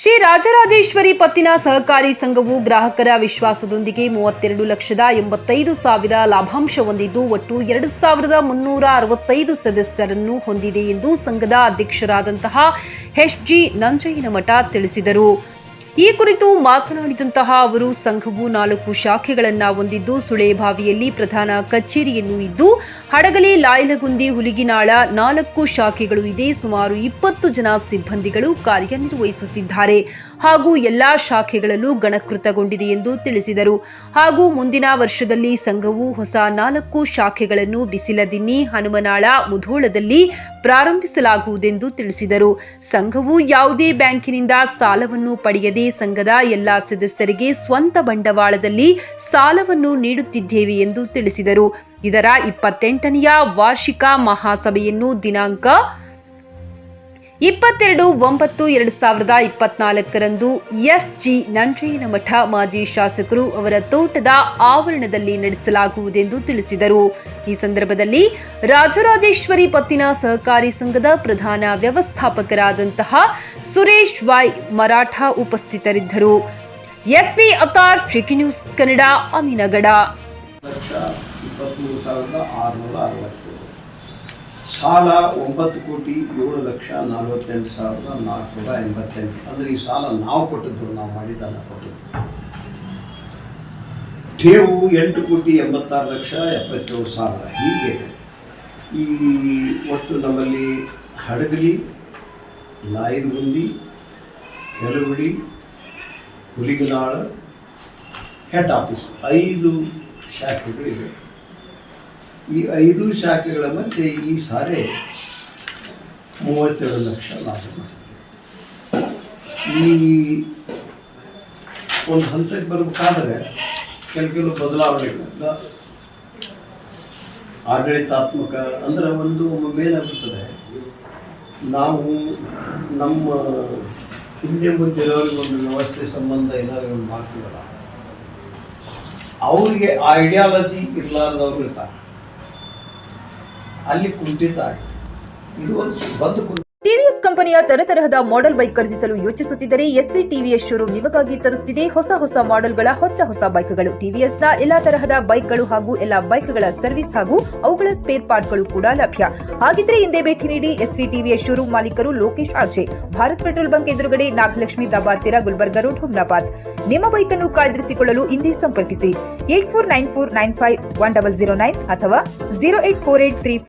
ಶ್ರೀ ರಾಜರಾಜೇಶ್ವರಿ ಪತ್ತಿನ ಸಹಕಾರಿ ಸಂಘವು ಗ್ರಾಹಕರ ವಿಶ್ವಾಸದೊಂದಿಗೆ 32,85,000 ಲಾಭಾಂಶ ಹೊಂದಿದ್ದು ಒಟ್ಟು 2,365 ಸದಸ್ಯರನ್ನು ಹೊಂದಿದೆ ಎಂದು ಸಂಘದ ಅಧ್ಯಕ್ಷರಾದಂತಹ ಎಚ್.ಜಿ. ನಂಜಯ್ಯನಮಠ ತಿಳಿಸಿದರು. ಈ ಕುರಿತು ಮಾತನಾಡಿದಂತಹ ಅವರು ಸಂಘವು 4 ಶಾಖೆಗಳನ್ನು ಹೊಂದಿದ್ದು ಸುಳೇಭಾವಿಯಲ್ಲಿ ಪ್ರಧಾನ ಕಚೇರಿಯನ್ನು ಇದ್ದು ಹಡಗಲಿ, ಲಾಯಲಗುಂದಿ, ಹುಲಿಗಿನಾಳ 4 ಶಾಖೆಗಳು ಇದೆ. ಸುಮಾರು 20 ಜನ ಸಿಬ್ಬಂದಿಗಳು ಕಾರ್ಯನಿರ್ವಹಿಸುತ್ತಿದ್ದಾರೆ ಹಾಗೂ ಎಲ್ಲಾ ಶಾಖೆಗಳಲ್ಲೂ ಗಣಕೃತಗೊಂಡಿದೆ ಎಂದು ತಿಳಿಸಿದರು. ಹಾಗೂ ಮುಂದಿನ ವರ್ಷದಲ್ಲಿ ಸಂಘವು ಹೊಸ 4 ಶಾಖೆಗಳನ್ನು ಬಿಸಿಲದಿನ್ನಿ, ಹನುಮನಾಳ, ಮುಧೋಳದಲ್ಲಿ ಪ್ರಾರಂಭಿಸಲಾಗುವುದೆಂದು ತಿಳಿಸಿದರು. ಸಂಘವು ಯಾವುದೇ ಬ್ಯಾಂಕಿನಿಂದ ಸಾಲವನ್ನು ಪಡೆಯದೆ ಸಂಘದ ಎಲ್ಲಾ ಸದಸ್ಯರಿಗೆ ಸ್ವಂತ ಬಂಡವಾಳದಲ್ಲಿ ಸಾಲವನ್ನು ನೀಡುತ್ತಿದ್ದೇವೆ ಎಂದು ತಿಳಿಸಿದರು. ಇದರ 28ನೆಯ ವಾರ್ಷಿಕ ಮಹಾಸಭೆಯನ್ನು ದಿನಾಂಕ 22/9/2024 ಎಸ್.ಜಿ. ನಂಜಯ್ಯನಮಠ ಮಾಜಿ ಶಾಸಕರು ಅವರ ತೋಟದ ಆವರಣದಲ್ಲಿ ನಡೆಸಲಾಗುವುದೆಂದು ತಿಳಿಸಿದರು. ಈ ಸಂದರ್ಭದಲ್ಲಿ ರಾಜರಾಜೇಶ್ವರಿ ಪತ್ತಿನ ಸಹಕಾರಿ ಸಂಘದ ಪ್ರಧಾನ ವ್ಯವಸ್ಥಾಪಕರಾದಂತಹ ಸುರೇಶ್ ವೈ ಮರಾಠ ಉಪಸ್ಥಿತರಿದ್ದರು. ಎಸ್ವಿ ಅತಾರ್, ಚಿಕ್ಕಿ ನ್ಯೂಸ್ ಕನ್ನಡ, ಅಮೀನಗಡ. 23,660 ಸಾಲ 9,7,48,488 ಅಂದರೆ ಈ ಸಾಲ ನಾವು ಕೊಟ್ಟಿದ್ದು, ನಾವು ಮಾಡಿದ್ದಲ್ಲ ಕೊಟ್ಟಿದ್ದು. ಠೇವು 8,86,77,000. ಹೀಗೆ ಈ ಒಟ್ಟು ನಮ್ಮಲ್ಲಿ ಹಡಗಲಿ, ಲಾಯಲಗುಂದಿ, ಕೆಲವಡಿ, ಹುಲಿಗನಾಳ, ಹೆಡ್ ಆಫೀಸ್ 5 ಶಾಖೆಗಳಿವೆ. ಈ 5 ಶಾಖೆಗಳ ಮಧ್ಯೆ ಈ ಸಾರಿ 37 ಲಕ್ಷ ಲಾಭ. ಈ ಒಂದು ಹಂತಕ್ಕೆ ಬರಬೇಕಾದ್ರೆ ಕೆಲವು ಬದಲಾವಣೆಗಳನ್ನ ಆಡಳಿತಾತ್ಮಕ ಅಂದರೆ ಏನಾಗುತ್ತದೆ, ನಾವು ನಮ್ಮ ಹಿಂದೆ ಮುಂದಿರೋರಿಗೆ ಒಂದು ವ್ಯವಸ್ಥೆ ಸಂಬಂಧ ಏನಾದ್ರು ಒಂದು ಮಾಡ್ತೀವಲ್ಲ, ಅವರಿಗೆ ಐಡಿಯಾಲಜಿ ಇರಲಾರ್ದವ್ರು ಇರ್ತಾರೆ, ಅಲ್ಲಿ ಕುಂಠಿತ ಆಯಿತು. ಇದು ಒಂದು ಟಿವಿಎಸ್ ಕಂಪನಿಯ ತರತರಹದ ಮಾಡೆಲ್ ಬೈಕ್ ಖರೀದಿಸಲು ಯೋಚಿಸುತ್ತಿದ್ದರೆ ಎಸ್ವಿ ಟಿವಿಎಸ್ ಶೋರೂಮ್ ನಿಮಗಾಗಿ ತರುತ್ತಿದೆ ಹೊಸ ಮಾಡೆಲ್ಗಳ ಹೊಸ ಬೈಕ್ಗಳು. ಟಿವಿಎಸ್ನ ಎಲ್ಲಾ ತರಹದ ಬೈಕ್ಗಳು ಹಾಗೂ ಎಲ್ಲಾ ಬೈಕ್ಗಳ ಸರ್ವಿಸ್ ಹಾಗೂ ಅವುಗಳ ಸ್ಪೇರ್ ಪಾರ್ಟ್ಗಳು ಕೂಡ ಲಭ್ಯ. ಹಾಗಿದ್ರೆ ಹಿಂದೆ ಭೇಟಿ ನೀಡಿ. ಎಸ್ವಿ ಟಿವಿಎಸ್ ಶೋರೂಮ್ ಮಾಲೀಕರು Lokesh RJ, Bharat petrol bunk ಎದುರುಗಡೆ, ನಾಗಲಕ್ಷ್ಮಿ ದಾಬಾ ಹತ್ತಿರ, ಗುಲ್ಬರ್ಗಾ ರೋಡ್, ಹುಮ್ನಾಬಾದ್. ನಿಮ್ಮ ಬೈಕ್ ಅನ್ನು ಕಾಯ್ದಿರಿಸಿಕೊಳ್ಳಲು ಹಿಂದೆ ಸಂಪರ್ಕಿಸಿ 8494951009 ಅಥವಾ 08483